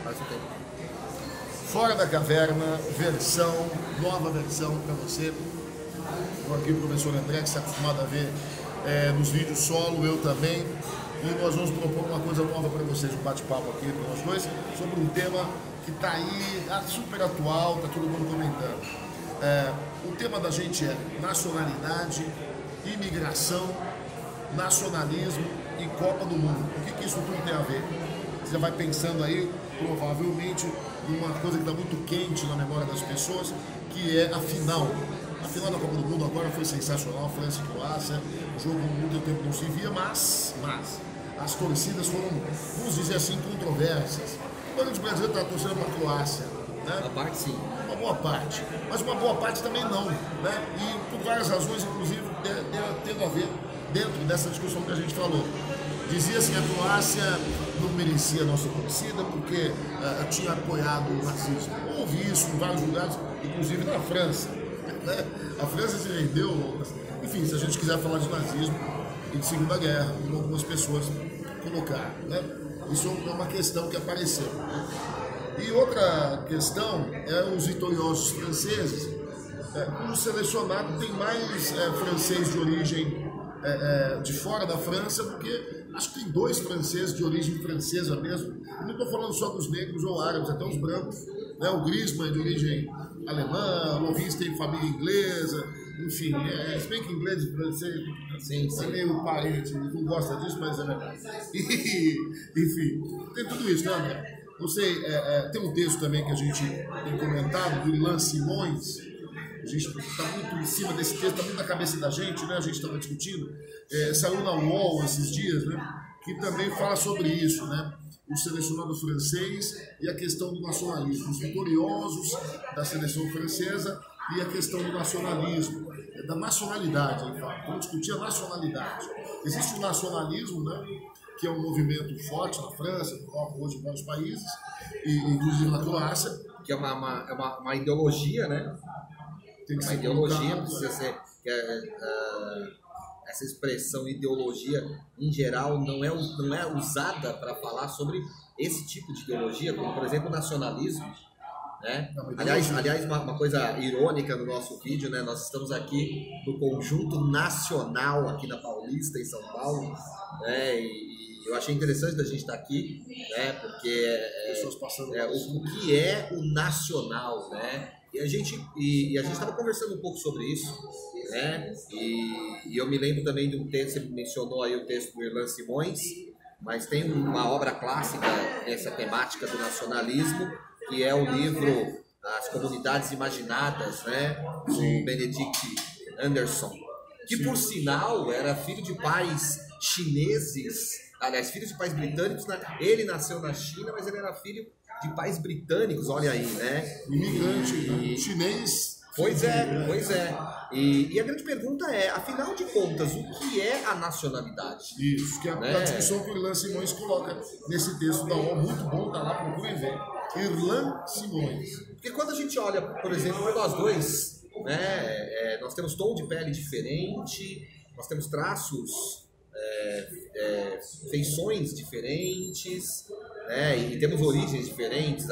Faz um tempo. Fora da Caverna, nova versão para você. Estou aqui o professor André, que está acostumado a ver nos vídeos solo, eu também. E nós vamos propor uma coisa nova para vocês, um bate-papo aqui com nós dois, sobre um tema que está aí, super atual, está todo mundo comentando. O tema da gente é nacionalidade, imigração, nacionalismo e Copa do Mundo. O que isso tudo tem a ver? Você vai pensando aí, provavelmente, numa coisa que está muito quente na memória das pessoas, que é a final. A final da Copa do Mundo agora foi sensacional, França e Croácia, o jogo muito tempo não se via, mas as torcidas foram, vamos dizer assim, controversas. O grande brasileiro está torcendo para a Croácia, né? Uma parte sim. Uma boa parte, mas uma boa parte também não, né? E por várias razões, inclusive, tendo a ver dentro dessa discussão que a gente falou. Dizia-se que a Croácia não merecia a nossa torcida porque tinha apoiado o nazismo. Houve isso em vários lugares, inclusive na França, né? A França se rendeu, enfim, se a gente quiser falar de nazismo e de Segunda Guerra, como algumas pessoas colocaram, né? Isso é uma questão que apareceu. E outra questão é os vitoriosos franceses. O selecionado tem mais francês de origem de fora da França, porque acho que tem 2 franceses de origem francesa mesmo. Eu não estou falando só dos negros ou árabes, até os brancos, né? O Griezmann é de origem alemã, o Loris tem família inglesa, enfim, se bem que inglês e francês é meio parente, não gosta disso, mas é verdade. Enfim, tem tudo isso, né, André? Não sei, tem um texto também que a gente tem comentado, do Ilan Simões. A gente está muito em cima desse texto, está muito na cabeça da gente, né? A gente estava discutindo. Saiu na UOL esses dias, né? Que também fala sobre isso, né? O selecionado francês e a questão do nacionalismo. Os vitoriosos da seleção francesa e a questão do nacionalismo, da nacionalidade, ele fala. Vamos discutir a nacionalidade. Existe o nacionalismo, né? Que é um movimento forte na França, na Europa, hoje em vários países, e inclusive na Croácia. Que é uma ideologia, né? Tem que uma ser ideologia, precisa ser... essa expressão ideologia, em geral, não é usada para falar sobre esse tipo de ideologia, como, por exemplo, o nacionalismo. Né? Aliás, uma coisa irônica no nosso vídeo, né? Nós estamos aqui no Conjunto Nacional, aqui na Paulista, em São Paulo, né? E eu achei interessante da gente estar aqui, né? Porque o que é o nacional, né? E a gente estava conversando um pouco sobre isso, né? E eu me lembro também de um texto, você mencionou aí o texto do Ilan Simões, mas tem uma obra clássica nessa temática do nacionalismo, que é o livro As Comunidades Imaginadas, né? Do Benedict Anderson, que por sinal era filho de pais chineses, aliás, filho de pais britânicos. Ele nasceu na China, mas ele era filho de pais britânicos, olha aí, né? Imigrante chinês. Pois é. E a grande pergunta é, afinal de contas, o que é a nacionalidade? Isso, que é a discussão que o Ilan Simões coloca nesse texto da ONU, muito bom, tá lá, procurem ver. Ilan Simões. Porque quando a gente olha, por exemplo, nós dois, né, nós temos tom de pele diferente, nós temos traços, feições diferentes, né, e temos origens diferentes,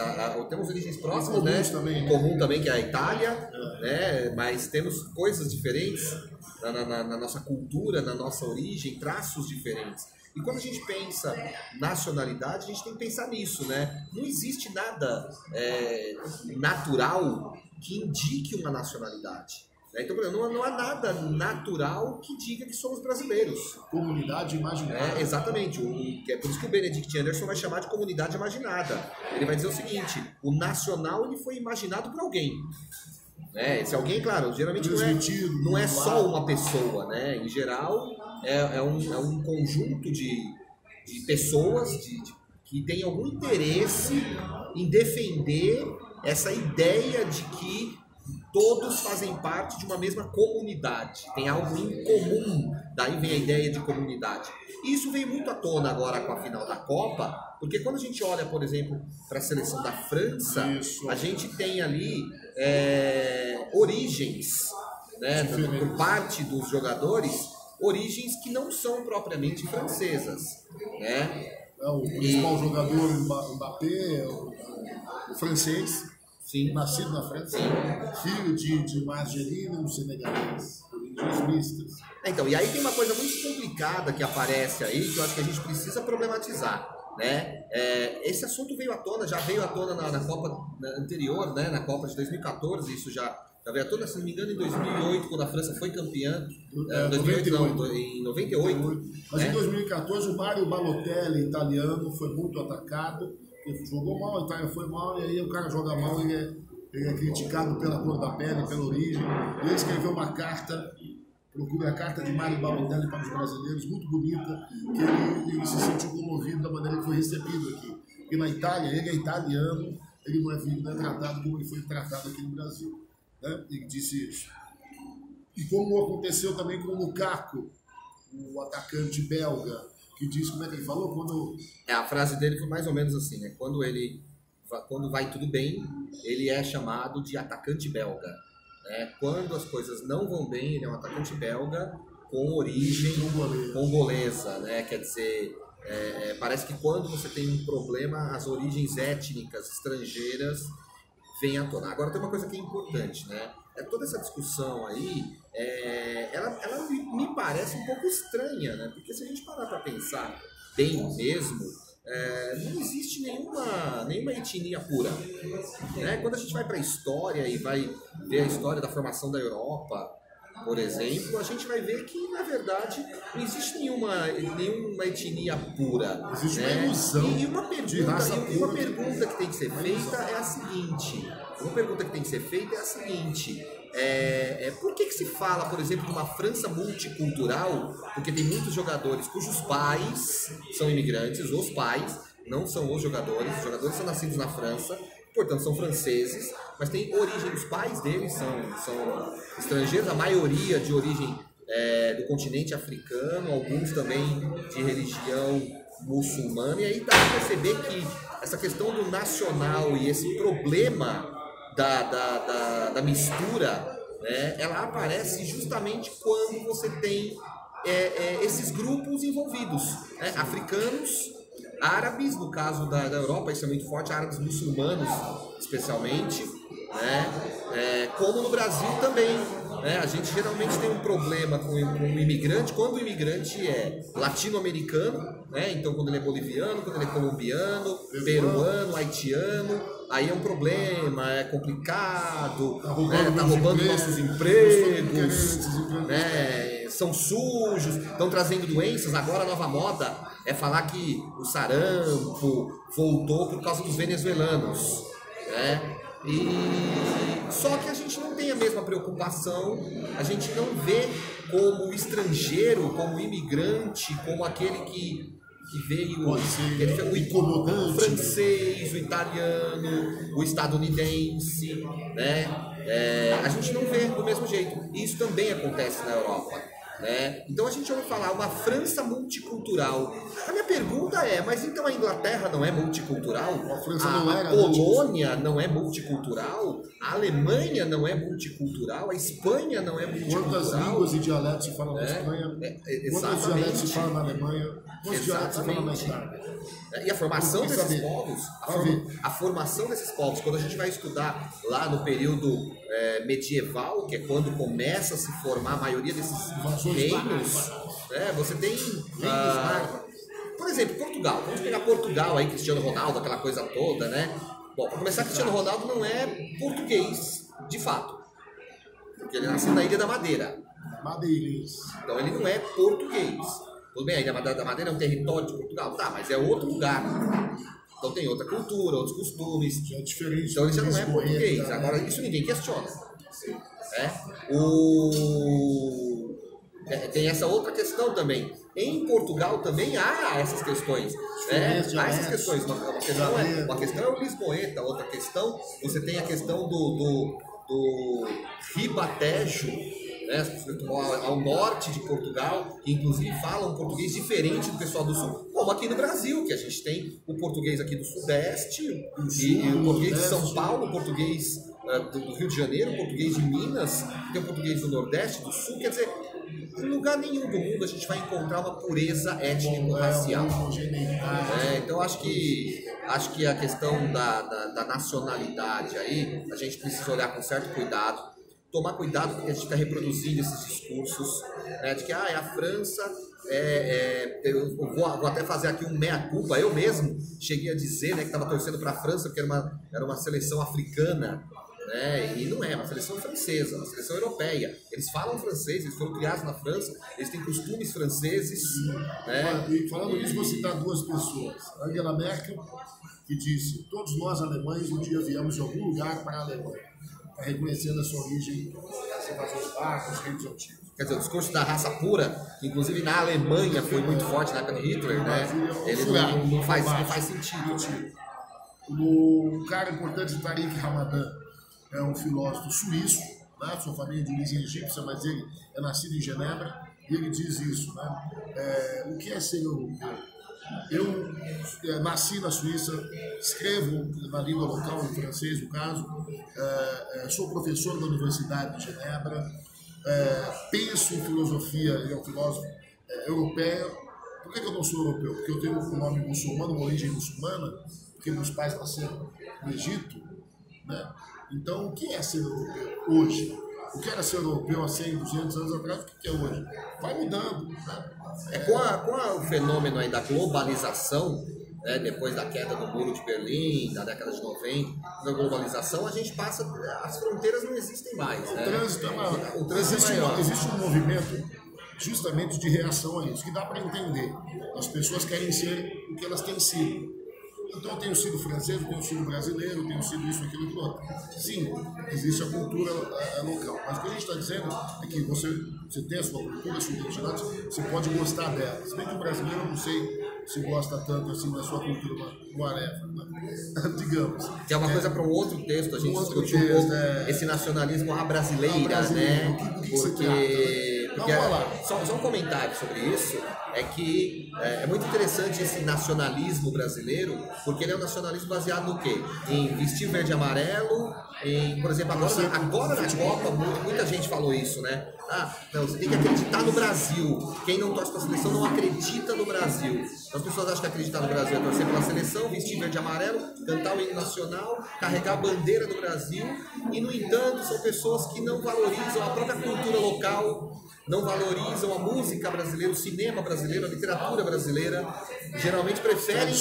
temos origens próximas, né, também, comum também, que é a Itália, né, mas temos coisas diferentes na nossa cultura, na nossa origem, traços diferentes. E quando a gente pensa nacionalidade, a gente tem que pensar nisso, né? Não existe nada natural que indique uma nacionalidade. Então, por exemplo, não há nada natural que diga que somos brasileiros. Comunidade imaginada. Exatamente. É por isso que o Benedict Anderson vai chamar de comunidade imaginada. Ele vai dizer o seguinte, o nacional ele foi imaginado por alguém. Esse alguém, claro, geralmente não é só uma pessoa, né? Em geral, é um conjunto de pessoas que têm algum interesse em defender essa ideia de que todos fazem parte de uma mesma comunidade, tem algo em comum, daí vem a ideia de comunidade. E isso veio muito à tona agora com a final da Copa, porque quando a gente olha, por exemplo, para a seleção da França, a gente tem ali origens, né, por parte dos jogadores, origens que não são propriamente francesas, né? O principal jogador, o Mbappé, o francês, sim, nascido na França, filho de uma argelina e um senegalês, origins mistas. Então, e aí tem uma coisa muito complicada que aparece aí, que eu acho que a gente precisa problematizar, né? Esse assunto já veio à tona na Copa anterior, né? Na Copa de 2014, isso já veio à tona, se não me engano, em 2008, quando a França foi campeã. 2008 não, em 98. Mas em 2014 o Mario Balotelli, italiano, foi muito atacado, ele jogou mal, a Itália foi mal, e aí o cara joga mal, ele é criticado pela cor da pele, pela origem. E ele escreveu uma carta, procure a carta de Mario Balotelli para os brasileiros, muito bonita, que ele se sentiu comovido da maneira que foi recebido aqui. E na Itália, ele é italiano, ele não é tratado como ele foi tratado aqui no Brasil. Né? Ele disse isso. E como aconteceu também com o Lukaku, o atacante belga, que disse, como é que ele falou? A frase dele foi mais ou menos assim, né? Quando vai tudo bem, ele é chamado de atacante belga. Quando as coisas não vão bem, ele é um atacante belga com origem congolesa, né? Quer dizer, parece que quando você tem um problema, as origens étnicas estrangeiras vêm à tona. Agora tem uma coisa que é importante, né? Toda essa discussão aí, ela me parece um pouco estranha, né? Porque se a gente parar para pensar bem mesmo, não existe nenhuma etnia pura, né? Quando a gente vai para a história e vai ver a história da formação da Europa, por exemplo, a gente vai ver que, na verdade, não existe nenhuma etnia pura. Existe, né? uma ilusão e uma pergunta que tem que ser feita é a seguinte. Por que se fala, por exemplo, de uma França multicultural? Porque tem muitos jogadores cujos pais são imigrantes, os pais, não são os jogadores são nascidos na França, portanto são franceses, mas tem origem, os pais deles são estrangeiros, a maioria de origem do continente africano, alguns também de religião muçulmana, e aí dá para perceber que essa questão do nacional e esse problema da mistura, né, ela aparece justamente quando você tem esses grupos envolvidos, né, africanos, árabes, no caso da Europa, isso é muito forte, árabes muçulmanos especialmente, né, como no Brasil também. A gente geralmente tem um problema com o imigrante, quando o imigrante é latino-americano, né? Então quando ele é boliviano, quando ele é colombiano, peruano, haitiano, aí é um problema, é complicado, tá roubando nossos empregos, né? São sujos, estão trazendo doenças. Agora a nova moda é falar que o sarampo voltou por causa dos venezuelanos, né? Só que a gente não tem a mesma preocupação, a gente não vê como estrangeiro, como imigrante, como aquele que veio, o francês, o italiano, o estadunidense, né? A gente não vê do mesmo jeito. E isso também acontece na Europa. Então a gente ouve falar uma França multicultural. A minha pergunta é, mas então a Inglaterra não é multicultural? A Polônia não é multicultural? A Alemanha não é multicultural? A Espanha não é multicultural? Quantas línguas e dialetos se falam na Espanha? Quantos dialetos se falam na Alemanha? Quantos dialetos se falam na Itália? E a formação desses povos, a formação desses povos, quando a gente vai estudar lá no período medieval, que é quando começa a se formar a maioria desses reinos, você tem, por exemplo, Portugal. Vamos pegar Portugal aí, Cristiano Ronaldo, aquela coisa toda, né? Bom, para começar, Cristiano Ronaldo não é português, de fato, porque ele nasceu na Ilha da Madeira. Então ele não é português. Tudo bem, a Ilha da Madeira é um território de Portugal, tá, mas é outro lugar. Então tem outra cultura, outros costumes. É diferente. Então ele já não é português. Agora, isso ninguém questiona. Tem essa outra questão também. Em Portugal também há essas questões. Há essas questões. Uma questão é o lisboeta, outra questão, você tem a questão do ribatejo, ao norte de Portugal, que inclusive falam um português diferente do pessoal do sul, como aqui no Brasil, que a gente tem o português aqui do Sudeste, e o português de São Paulo, o português do Rio de Janeiro, o português de Minas, tem o português do Nordeste, do Sul, quer dizer, em lugar nenhum do mundo a gente vai encontrar uma pureza étnico-racial. Então acho que a questão da nacionalidade aí, a gente precisa olhar com certo cuidado, tomar cuidado porque a gente está reproduzindo esses discursos, né, de que a França eu vou até fazer aqui um meia-culpa. Eu mesmo cheguei a dizer, né, que estava torcendo para a França porque era uma seleção africana, né, e não é uma seleção francesa, uma seleção europeia. Eles falam francês, eles foram criados na França, eles têm costumes franceses, né? E falando nisso, vou citar duas pessoas. A Angela Merkel, que disse: todos nós alemães um dia viemos de algum lugar para a Alemanha, reconhecendo a sua origem, as invasões bárbaras, os reinos antigos. Quer dizer, o discurso da raça pura, que inclusive na Alemanha foi muito forte na época de Hitler, né? Ele não faz sentido. Um cara importante, Tariq Ramadan, é um filósofo suíço, né? Sua família é de origem egípcia, mas ele é nascido em Genebra, e ele diz isso, né? O que é ser europeu? Eu nasci na Suíça, escrevo na língua local, em francês no caso, sou professor da Universidade de Genebra, penso em filosofia, ele é um filósofo europeu. Por que eu não sou europeu? Porque eu tenho um nome muçulmano, uma origem muçulmana, porque meus pais nasceram no Egito, né? Então, o que é ser europeu hoje? O que era ser europeu há 100, 200 anos atrás, o que é hoje? Vai mudando, né? Com o fenômeno aí da globalização, né, depois da queda do Muro de Berlim, da década de 90, da globalização, a gente passa, as fronteiras não existem mais. O trânsito é maior. Existe um movimento justamente de reação a isso, que dá para entender. As pessoas querem ser o que elas têm sido. Então eu tenho sido francês, eu tenho sido brasileiro, eu tenho sido isso, aquilo, aquilo outro. Sim, existe a cultura local. Mas o que a gente está dizendo é que você tem a sua cultura, a sua identidade, você pode gostar dela. Se bem que o brasileiro, eu não sei se gosta tanto assim da sua cultura, whatever, né? Digamos. Que é uma coisa para um outro texto, a gente discutiu um pouco esse nacionalismo à brasileira, né? Só um comentário sobre isso, é que é muito interessante esse nacionalismo brasileiro, porque ele é um nacionalismo baseado no quê? Em vestir verde e amarelo, por exemplo, agora na Copa, muita gente falou isso, né? Não, você tem que acreditar no Brasil. Quem não torce para a seleção não acredita no Brasil. As pessoas acham que acreditar no Brasil é torcer pela seleção, vestir verde e amarelo, cantar o hino nacional, carregar a bandeira do Brasil, e no entanto são pessoas que não valorizam a própria cultura local, não valorizam a música brasileira, o cinema brasileiro, a literatura brasileira. Geralmente preferem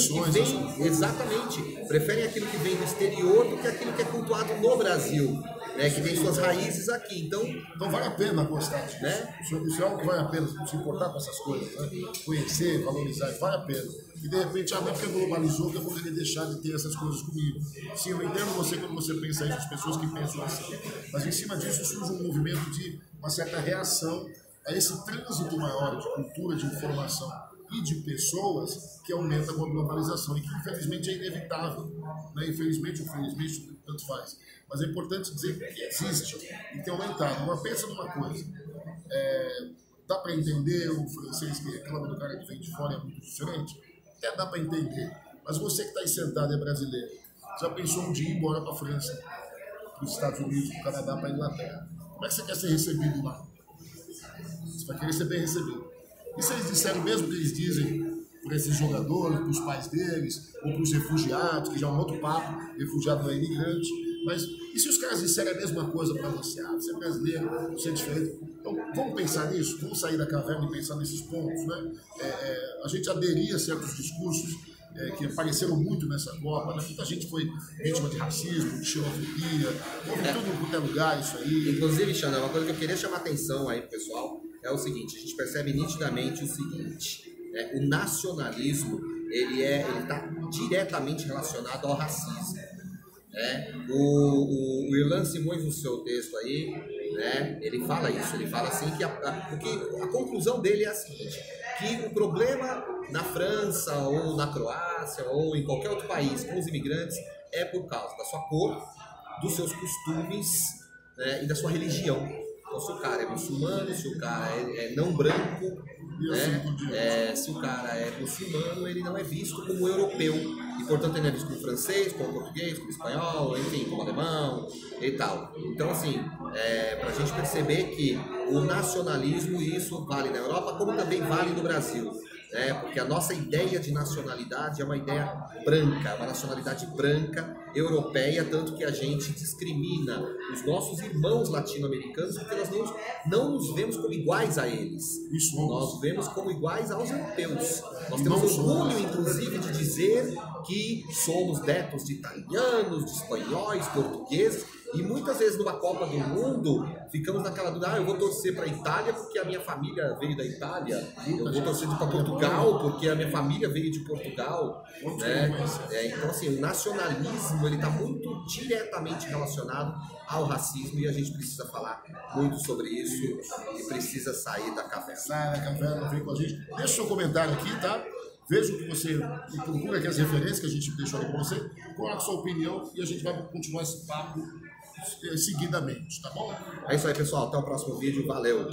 preferem aquilo que vem do exterior do que aquilo que é cultuado no Brasil, né, que tem suas raízes aqui. Então vale a pena gostar disso, né? Isso é algo que vale a pena se importar com essas coisas, né? Conhecer, valorizar, vale a pena. E de repente, não é porque globalizou que eu vou querer deixar de ter essas coisas comigo. Sim, eu entendo você quando você pensa isso, as pessoas que pensam assim. Mas em cima disso surge um movimento de uma certa reação a esse trânsito maior de cultura, de informação e de pessoas que aumenta com a globalização e que infelizmente é inevitável, né? Infelizmente ou felizmente, tanto faz. Mas é importante dizer que existe e tem aumentado. Mas pensa numa coisa, dá para entender o francês que reclama do cara que vem de fora é muito diferente? Até dá para entender. Mas você que está aí sentado é brasileiro, já pensou um dia ir embora para a França, para os Estados Unidos, para o Canadá, para a Inglaterra? Como é que você quer ser recebido lá? Você vai querer ser bem recebido. E se eles disserem mesmo que eles dizem para esses jogadores, para os pais deles, ou para os refugiados, que já é um outro papo, refugiado não é imigrante, mas e se os caras disserem a mesma coisa para você? Você é brasileiro, você é diferente. Então vamos pensar nisso, vamos sair da caverna e pensar nesses pontos, né? A gente aderia a certos discursos que apareceram muito nessa Copa, né? Muita gente foi vítima de racismo, de xenofobia, houve tudo quanto é lugar isso aí. Inclusive, Xandão, uma coisa que eu queria chamar atenção aí pro pessoal é o seguinte: a gente percebe nitidamente o seguinte, o nacionalismo ele está diretamente relacionado ao racismo. O Irlan Simões, no seu texto aí, né, ele fala isso, ele fala assim que a conclusão dele é a seguinte, que o problema na França ou na Croácia ou em qualquer outro país com os imigrantes é por causa da sua cor, dos seus costumes, né, e da sua religião. Então, se o cara é muçulmano, se o cara é não branco, né, se o cara é muçulmano, ele não é visto como europeu. E, portanto, ele é visto como francês, como português, como espanhol, enfim, como alemão e tal. Então, assim, para a gente perceber que o nacionalismo, e isso vale na Europa como também vale no Brasil. Porque a nossa ideia de nacionalidade é uma ideia branca, uma nacionalidade branca, europeia, tanto que a gente discrimina os nossos irmãos latino-americanos porque nós não nos vemos como iguais a eles. Isso, nós vemos como iguais aos europeus. Nós temos orgulho, inclusive, de dizer que somos netos de italianos, de espanhóis, portugueses. E muitas vezes numa Copa do Mundo, ficamos naquela dúvida, eu vou torcer para a Itália porque a minha família veio da Itália, eu vou torcer para Portugal porque a minha família veio de Portugal. Né? Então, assim, o nacionalismo está muito diretamente relacionado ao racismo e a gente precisa falar muito sobre isso e precisa sair da caverna. Sai da caverna, vem com a gente. Deixa o seu comentário aqui, tá? Veja o que você procura aqui, as referências que a gente deixou aí para você, coloca a sua opinião e a gente vai continuar esse papo seguidamente, tá bom? É isso aí, pessoal. Até o próximo vídeo. Valeu!